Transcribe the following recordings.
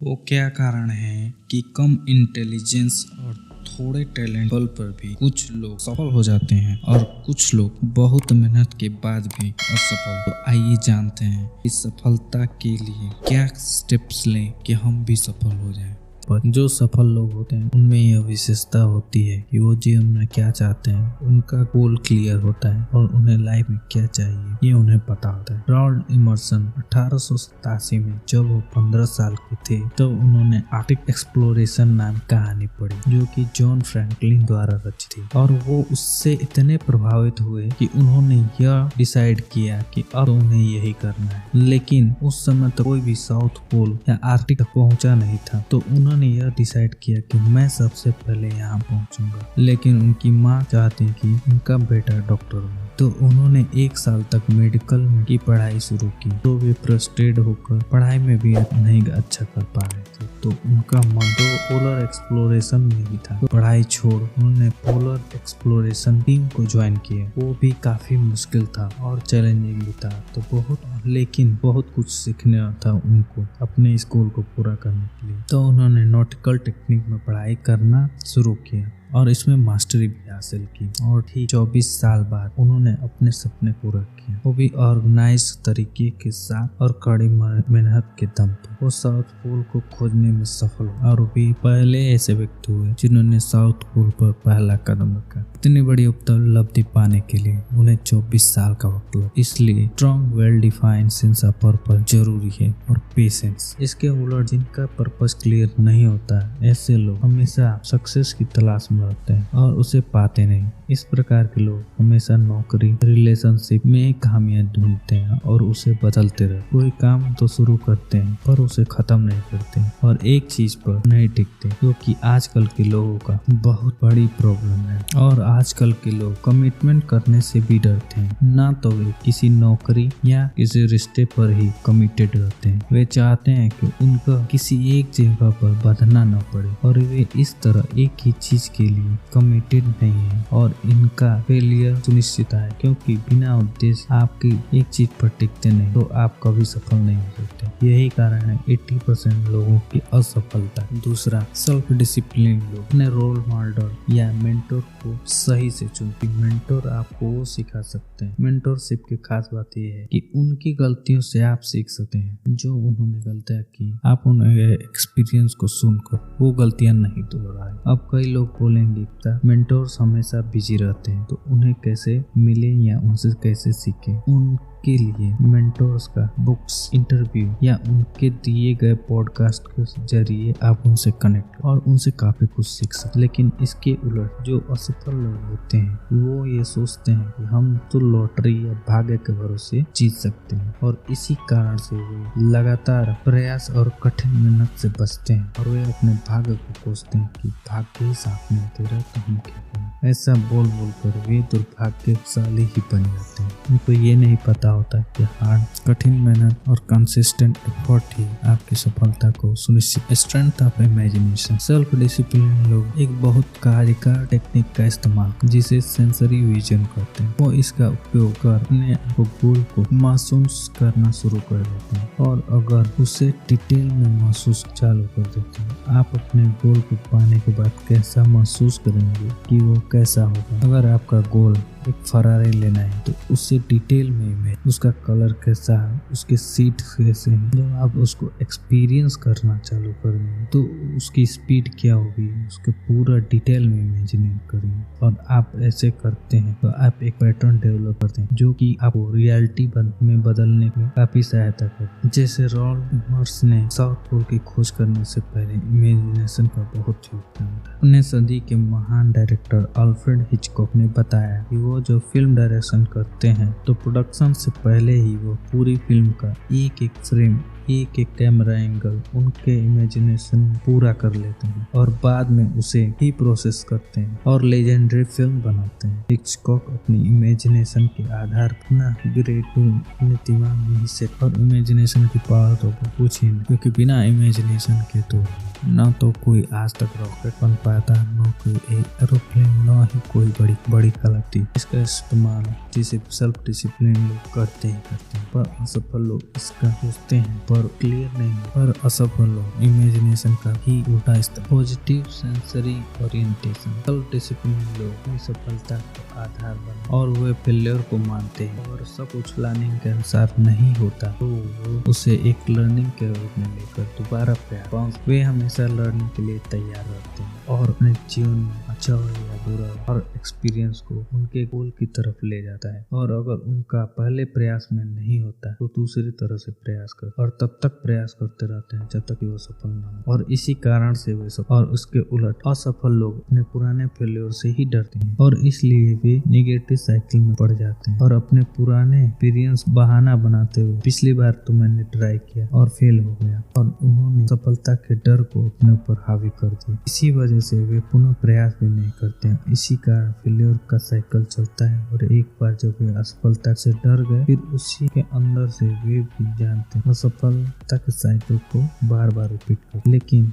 वो क्या कारण है कि कम इंटेलिजेंस और थोड़े टैलेंट बल पर भी कुछ लोग सफल हो जाते हैं और कुछ लोग बहुत मेहनत के बाद भी असफल। तो आइए जानते हैं इस सफलता के लिए क्या स्टेप्स लें कि हम भी सफल हो जाएं। पर जो सफल लोग होते हैं उनमें यह विशेषता होती है कि वो जीवन में क्या चाहते हैं, उनका गोल क्लियर होता है और उन्हें लाइफ में क्या चाहिए ये उन्हें पता होता है। रॉल्ड इमर्सन 1887 में जब वो 15 साल के थे तो उन्होंने आर्कटिक एक्सप्लोरेशन नाम कहानी पढ़ी जो कि जॉन फ्रैंकलिन द्वारा रचित थी और वो उससे इतने प्रभावित हुए कि उन्होंने यह डिसाइड किया कि अब उन्हें यही करना है। लेकिन उस समय तो कोई भी साउथ पोल या आर्कटिक तक पहुंचा नहीं था, तो उन्होंने यह डिसाइड किया कि मैं सबसे पहले यहाँ पहुंचूंगा। लेकिन उनकी माँ चाहती कि उनका बेटा डॉक्टर हो, तो उन्होंने 1 साल तक मेडिकल की पढ़ाई शुरू की। तो वे फ्रस्ट्रेट होकर पढ़ाई में भी नहीं अच्छा कर पा रहे थे, तो उनका मन तो पोलर एक्सप्लोरेशन में ही था। तो पढ़ाई छोड़ उन्होंने पोलर एक्सप्लोरेशन टीम को ज्वाइन किया। वो भी काफी मुश्किल था और चैलेंजिंग भी था, तो लेकिन बहुत कुछ सीखने था उनको अपने इस गोल को पूरा करने के लिए। तो उन्होंने नॉटिकल टेक्निक में पढ़ाई करना शुरू किया और इसमें मास्टरी भी हासिल की और ठीक 24 साल बाद उन्होंने अपने सपने पूरा किया, वो भी ऑर्गेनाइज तरीके के साथ और कड़ी मेहनत के दम पर। वो साउथ पोल को खोजने में सफल हुए और भी पहले ऐसे व्यक्ति हुए जिन्होंने साउथ पोल पर पहला कदम रखा। इतनी बड़ी उपलब्धि पाने के लिए उन्हें 24 साल का वक्त लगा। इसलिए strong well defined sense of purpose जरूरी है और पेशेंस। इसके उलट जिनका पर्पस क्लियर नहीं होता, ऐसे लोग हमेशा सक्सेस की तलाश में रहते हैं और उसे पाते नहीं। इस प्रकार के लोग हमेशा नौकरी, रिलेशनशिप में कामयाबी ढूंढते हैं और उसे बदलते रहते। कोई काम तो शुरू करते हैं पर उसे खत्म नहीं करते और एक चीज पर नहीं टिकते, जो कि आजकल के लोगों का बहुत बड़ी प्रॉब्लम है। और आजकल के लोग कमिटमेंट करने से भी डरते हैं। ना तो वे किसी नौकरी या किसी रिश्ते पर ही कमिटेड रहते हैं, वे चाहते हैं कि उनका किसी एक जगह पर बंधना न पड़े और वे इस तरह एक ही चीज के लिए कमिटेड नहीं है और इनका फेलियर सुनिश्चित है, क्योंकि बिना उद्देश्य आपकी एक चीज पर टिकते नहीं तो आप कभी सफल नहीं हो सकते। यही कारण है 80% लोगों की असफलता। दूसरा, सेल्फ डिसिप्लिन लोग अपने रोल मॉडल या मेंटोर को सही से चुनती। मेंटोर आपको वो सिखा सकते हैं। मेंटोरशिप की खास बात यह है कि उनकी गलतियों से आप सीख सकते हैं। जो उन्होंने गलतियां की, आप उन्हें एक्सपीरियंस को सुनकर वो गलतियां नहीं दोहराए। अब कई लोग बोलेंगे मेंटोर्स हमेशा बिजी रहते हैं, तो उन्हें कैसे मिले या उनसे कैसे सीखे। उनके लिए मेंटोर्स का बुक्स, इंटरव्यू या उनके दिए गए पॉडकास्ट के जरिए आप उनसे कनेक्ट और उनसे काफी कुछ सीख सकते। लेकिन इसके उलट जो असफल लोग होते हैं वो ये सोचते हैं कि हम तो लॉटरी या भाग्य के भरोसे जीत सकते हैं और इसी कारण से वे लगातार प्रयास और कठिन मेहनत से बचते हैं और वे अपने भाग्य को कोसते हैं कि भाग्य ही साथ में तेरा तो हम क्या करें। ऐसा बोल कर वे दुर्भाग्यशाली ही बन जाते हैं। उनको ये नहीं पता होता कि हार्ड, कठिन मेहनत और कंसिस्टेंट एफर्ट ही आपकी सफलता को सुनिश्चित। Strength of imagination. Self discipline लोग एक बहुत कार्यकार टेक्निक का इस्तेमाल जिसे सेंसरी विजन करते हैं। वो इसका उपयोग कर अपने गोल को महसूस करना शुरू कर देते हैं और अगर उसे डिटेल में महसूस चालू कर देते हैं, आप अपने गोल को पाने के बाद कैसा महसूस करेंगे कि वो कैसा होगा। अगर आपका गोल एक फरारी लेना है तो उससे डिटेल में उसका कलर कैसा है, उसके सीट कैसे हैं, जब आप उसको एक्सपीरियंस करना चालू कर देंगे तो उसकी स्पीड क्या होगी, उसके पूरा डिटेल में इमेजिन करेंगे। और आप ऐसे करते हैं तो आप एक पैटर्न डेवलप करते हैं जो कि आपको रियलिटी में बदलने में काफी सहायता करते हैं। जैसे रॉल्ड इमर्सन ने साउथ पोल की खोज करने से पहले इमेजिनेशन का बहुत योगदान था। 19वीं सदी के महान डायरेक्टर अल्फ्रेड हिचकॉक ने बताया कि वो जो फिल्म डायरेक्शन करते हैं तो प्रोडक्शन से पहले ही वो पूरी फिल्म का एक एक फ्रेम, एक एक कैमरा एंगल उनके इमेजिनेशन में पूरा कर लेते हैं और बाद में उसे ही प्रोसेस करते हैं और लेजेंडरी फिल्म बनाते हैं। हिचकॉक अपनी इमेजिनेशन के आधार पर ना ग्रेट अपने दिमाग में ही सेट और इमेजिनेशन की पावर तो कुछ ही नहीं, क्योंकि बिना इमेजिनेशन के तो ना तो कोई आज तक रॉकेट बन पाता, न कोई एरोप्लेन, न ही कोई बड़ी कला थी। इसका इस्तेमाल जिसे सेल्फ डिसिप्लिन लोग करते हैं पर असफल लोग इसका सोचते हैं पर क्लियर नहीं पर असफल लोग इमेजिनेशन का ही उल्टा इस्तेमाल। Positive sensory orientation, self discipline लोग सफलता का आधार बने और वे फेलियर को मानते हैं और सब कुछ प्लानिंग के अनुसार नहीं होता तो वो उसे एक लर्निंग के रूप में लेकर दोबारा प्रयास। वे हमेशा लर्निंग के लिए तैयार रहते हैं और अपने जीवन में अच्छा हो या बुरा हर एक्सपीरियंस को उनके गोल की तरफ ले जाता है और अगर उनका पहले प्रयास में नहीं होता तो दूसरी तरह से प्रयास करते और तब तक प्रयास करते रहते हैं जब तक कि वो सफल ना हो और इसी कारण से वे सफल। और उसके उलट असफल लोग अपने पुराने फेलियर से ही डरते हैं और इसलिए वे नेगेटिव साइकिल में पड़ जाते हैं और अपने पुराने एक्सपीरियंस बहाना बनाते हुए पिछली बार तो मैंने ट्राई किया और फेल हो गया और उन्होंने सफलता के डर को अपने ऊपर हावी कर दिया। इसी वजह से वे पुनः प्रयास भी नहीं करते हैं। इसी कारण फेलियर का साइकिल चलता है और एक बार जब वे असफलता से डर गए फिर उसी के अंदर से वे भी जानते हैं असफलता के साइकिल को बार बार रिपीट कर, लेकिन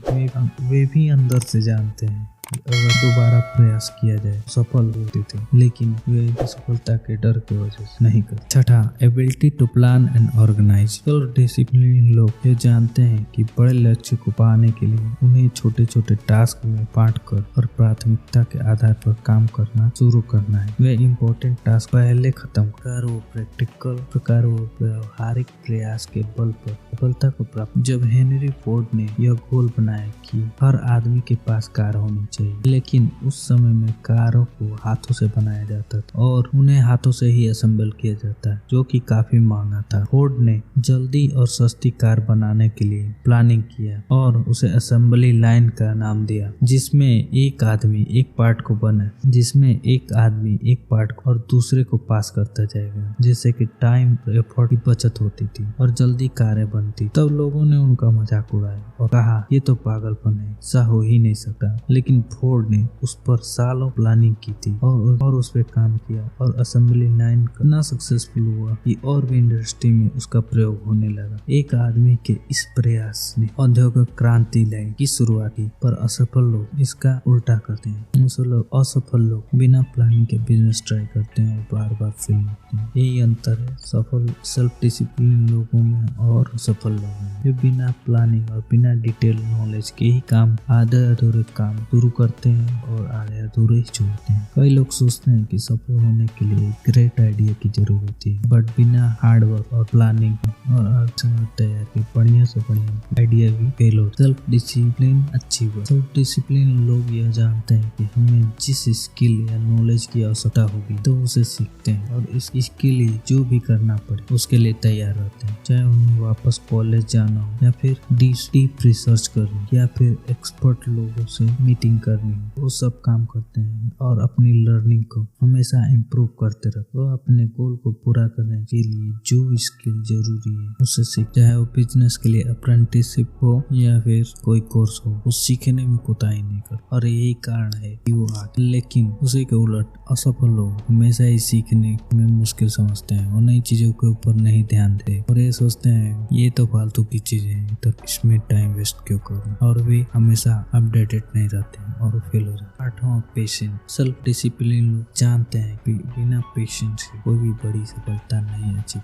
वे भी अंदर से जानते हैं अगर दोबारा प्रयास किया जाए सफल होते थे, लेकिन वे सफलता के डर की वजह से नहीं करते। छठा, ability to plan and organise. Self discipline लोग ये जानते हैं कि बड़े लक्ष्य को पाने के लिए उन्हें छोटे छोटे टास्क में बांट कर और प्राथमिकता के आधार पर काम करना शुरू करना है। वे इम्पोर्टेंट टास्क पहले खत्म कर वो प्रैक्टिकल प्रकार वो व्यवहारिक प्रयास के बल पर सफलता को प्राप्त। जब हेनरी फोर्ड ने यह गोल बनाया कि हर आदमी के पास कार होनी चाहिए, लेकिन उस समय में कारों को हाथों से बनाया जाता था और उन्हें हाथों से ही असेंबल किया जाता है जो कि काफी महंगा था। फोर्ड ने जल्दी और सस्ती कार बनाने के लिए प्लानिंग किया और उसे असेंबली लाइन का नाम दिया जिसमें एक आदमी एक पार्ट को बने और दूसरे को पास करता जाएगा, जिससे कि टाइम एफर्ट की बचत होती थी और जल्दी कारें बनती। तब लोगों ने उनका मजाक उड़ाया और कहा ये तो पागलपन है, ऐसा हो ही नहीं सकता। लेकिन फोर्ड ने उस पर सालों प्लानिंग की थी और उस पर काम किया और असेंबली लाइन इतना सक्सेसफुल हुआ कि और भी इंडस्ट्री में उसका प्रयोग होने लगा। एक आदमी के इस प्रयास ने औद्योगिक क्रांति लाइन की शुरुआत की, पर असफल लोग इसका उल्टा करते हैं। असफल लोग बिना प्लानिंग के बिजनेस ट्राई करते हैं और बार बार फेल होते हैं। यही अंतर है सफल सेल्फ डिसिप्लिन लोगों में और सफल लोगों में, जो बिना प्लानिंग और बिना डिटेल नॉलेज के ही काम आधे अधूरे काम शुरू करते हैं और आधे अधूरे ही छोड़ते हैं। कई लोग सोचते हैं कि सफल होने के लिए ग्रेट आइडिया की जरूरत होती है, बट बिना हार्ड वर्क और प्लानिंग और तैयार की बढ़िया से बढ़िया आइडिया भी फेल हो। सेल्फ डिसिप्लिन अच्छी बात। सेल्फ डिसिप्लिन लोग यह जानते हैं कि हमें जिस स्किल या नॉलेज की आवश्यकता होगी तो उसे सीखते हैं और इसके लिए जो भी करना पड़े उसके लिए तैयार रहते हैं, चाहे उन्हें वापस कॉलेज जाना हो या फिर डीप रिसर्च करनी या फिर एक्सपर्ट लोगों से मीटिंग करनी हो, वो सब काम करते हैं और अपनी लर्निंग को हमेशा इम्प्रूव करते रहते हैं। वो अपने गोल को पूरा करने के लिए जो स्किल जरूरी है उसे सीख, चाहे वो बिजनेस के लिए अप्रेंटिसशिप हो या फिर कोई कोर्स हो, वो सीखने में कोताही नहीं कर। और यही कारण है कि वो आगे। लेकिन उसी के उलट असफल लोग हमेशा ही सीखने में मुश्किल समझते हैं और नई चीजों के ऊपर नहीं ध्यान देते और ये सोचते हैं ये तो फालतू की चीजें हैं तो इसमें टाइम वेस्ट क्यों करूं, और वे हमेशा अपडेटेड नहीं रहते हैं और फेल हो जाते हैं। आठवां, पेशेंस। सेल्फ डिसिप्लिन लोग जानते हैं कि बिना पेशेंस के कोई भी बड़ी सफलता नहीं अचीव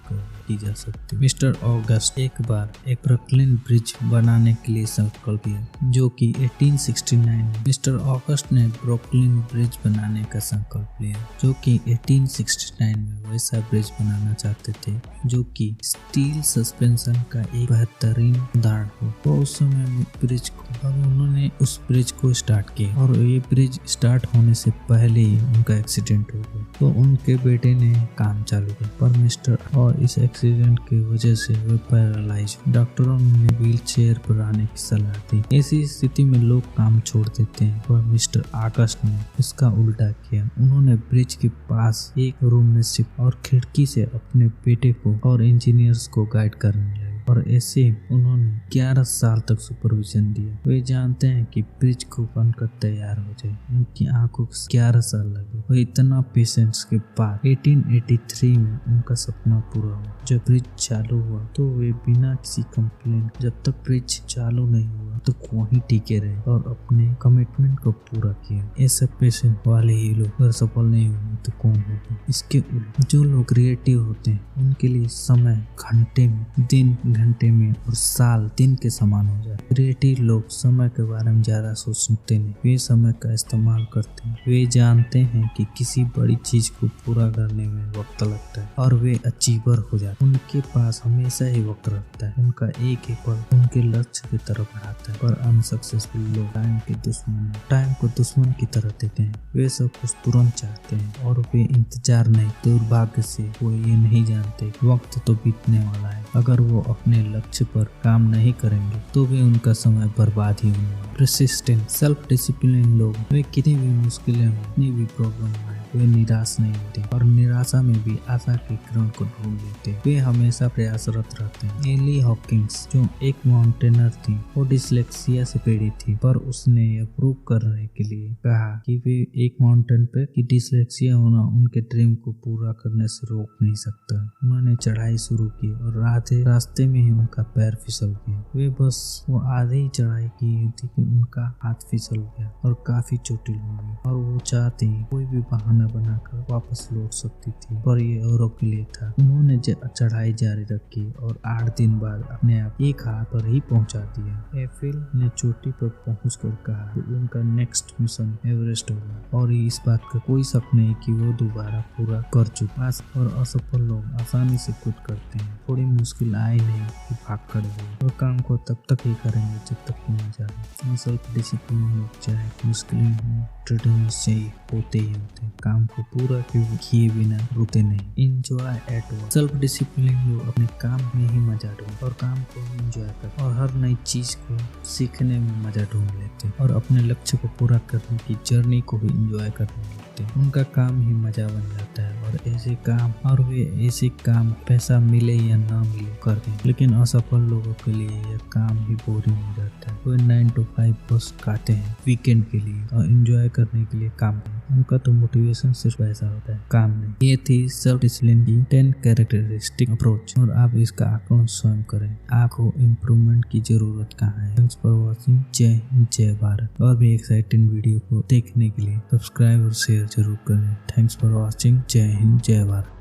की जा सकती। मिस्टर ऑगस्ट एक बार एक ब्रुकलिन ब्रिज बनाने के लिए संकल्प लिया जो कि 1869 में मिस्टर ऑगस्ट ने ब्रुकलिन ब्रिज बनाने का संकल्प लिया जो कि 1869 में वैसा ब्रिज बनाना चाहते थे जो कि स्टील सस्पेंशन का एक बेहतरीन उदाहरण हो। तो उस समय ब्रिज को और उन्होंने उस ब्रिज को स्टार्ट किया और ये ब्रिज स्टार्ट होने से पहले ही उनका एक्सीडेंट हो गया तो उनके बेटे ने काम चालू किया पर मिस्टर और इस एक्सीडेंट की वजह से वे पैरालाइज। डॉक्टरों ने व्हील चेयर पर आने की सलाह दी। ऐसी स्थिति में लोग काम छोड़ देते हैं पर मिस्टर ऑगस्ट ने इसका उल्टा किया। उन्होंने ब्रिज के पास एक रूम में शिफ्ट और खिड़की से अपने बेटे को और इंजीनियर्स को गाइड करने लगे और ऐसे उन्होंने 11 साल तक सुपरविजन दिया। वे जानते हैं कि ब्रिज को बनकर तैयार हो जाए, उनकी आंखों को 11 साल लगे। वे इतना पेशेंस के बाद 1883 में उनका सपना पूरा हुआ। जब ब्रिज चालू हुआ तो वे बिना किसी कंप्लेंट, जब तक ब्रिज चालू नहीं हुआ तो वहीं टिके रहे और अपने कमिटमेंट को पूरा किया। ऐसे पेशेंट वाले ही लोग अगर सफल नहीं होंगे तो कौन होगा। इसके उल्ट जो लोग क्रिएटिव होते हैं उनके लिए समय घंटे में, दिन घंटे में और साल दिन के समान हो जाए। क्रिएटिव लोग समय के बारे में ज्यादा सोचते नहीं, वे समय का इस्तेमाल करते हैं। वे जानते हैं कि किसी बड़ी चीज को पूरा करने में वक्त लगता है और वे अचीवर हो जाते हैं। उनके पास हमेशा ही वक्त रहता है। उनका एक पल उनके लक्ष्य की तरफ बढ़ाता है। पर अनसक्सेसफुल लोग टाइम के दुश्मन हैं, टाइम को दुश्मन की तरह देते हैं। वे सब कुछ तुरंत चाहते हैं और वे इंतजार नहीं, दुर्भाग्य से वो ये नहीं जानते वक्त तो बीतने वाला है। अगर वो अपने लक्ष्य पर काम नहीं करेंगे तो भी उनका समय बर्बाद ही होगा। परसिस्टेंट सेल्फ डिसिप्लिन लोग, वे कितनी भी मुश्किलें हो, कितनी भी प्रॉब्लम आए, वे निराश नहीं होते और निराशा में भी आशा के किरण को ढूंढ लेते। वे हमेशा प्रयासरत रहते हैं। एली हॉकिंस जो एक माउंटेनर थी, वो डिसलेक्सिया से पीड़ित थी, पर उसने यह प्रूव करने के लिए कहा कि वे एक माउंटेन पे कि डिसलेक्सिया होना उनके ड्रीम को पूरा करने से रोक नहीं सकता। उन्होंने चढ़ाई शुरू की और रास्ते में ही उनका पैर फिसल गया। वे बस वो आधी ही चढ़ाई की थी कि उनका हाथ फिसल गया और काफी चोटिल हो गई और वो चाहती कोई भी बहाना बनाकर वापस लौट सकती थी, पर ये औरों के लिए था। उन्होंने चढ़ाई जारी रखी और 8 दिन बाद अपने आप एक हाथ पर ही पहुंचा दिया। एफिल ने चोटी पर पहुंचकर कहा कि उनका नेक्स्ट मिशन एवरेस्ट होगा और इस बात का कोई शक नहीं कि वो दोबारा पूरा कर चुका। और असफल लोग आसानी से क्विट करते हैं। थोड़ी मुश्किल आए नहीं कि भाग खड़े हो और काम को तब तक ही करेंगे जब तक कि मजा आए। सेल्फ डिसिप्लिन लोग चाहे मुश्किलें हो, ट्रेडिशनल होते ही होते हैं। काम को पूरा किए बिना रुकते नहीं। Enjoy at work, self discipline लोग अपने काम में ही मजा ढूंढते और काम को इंजॉय करते और हर नई चीज को सीखने में मजा ढूंढ लेते और अपने लक्ष्य को पूरा करने की जर्नी को भी इंजॉय करने लगते हैं। उनका काम ही मजा बन जाता है और वे ऐसे काम पैसा मिले या ना मिले करते हैं। लेकिन असफल लोगों के लिए यह काम ही बोरिंग हो जाता है। वे 9 to 5 बस खाते हैं वीकेंड के लिए और एंजॉय करने के लिए काम करते हैं। उनका तो मोटिवेशन सिर्फ ऐसा होता है, काम नहीं। ये थी सेल्फ डिसिप्लिन की 10 कैरेक्टरिस्टिक अप्रोच और आप इसका आकलन स्वयं करें। आपको इम्प्रूवमेंट की जरूरत कहाँ है। Thanks for watching. जय हिंद, जय भारत। और भी एक्साइटिंग वीडियो को देखने के लिए सब्सक्राइब और शेयर जरूर करें। Thanks for watching. जय हिंद, जय भारत।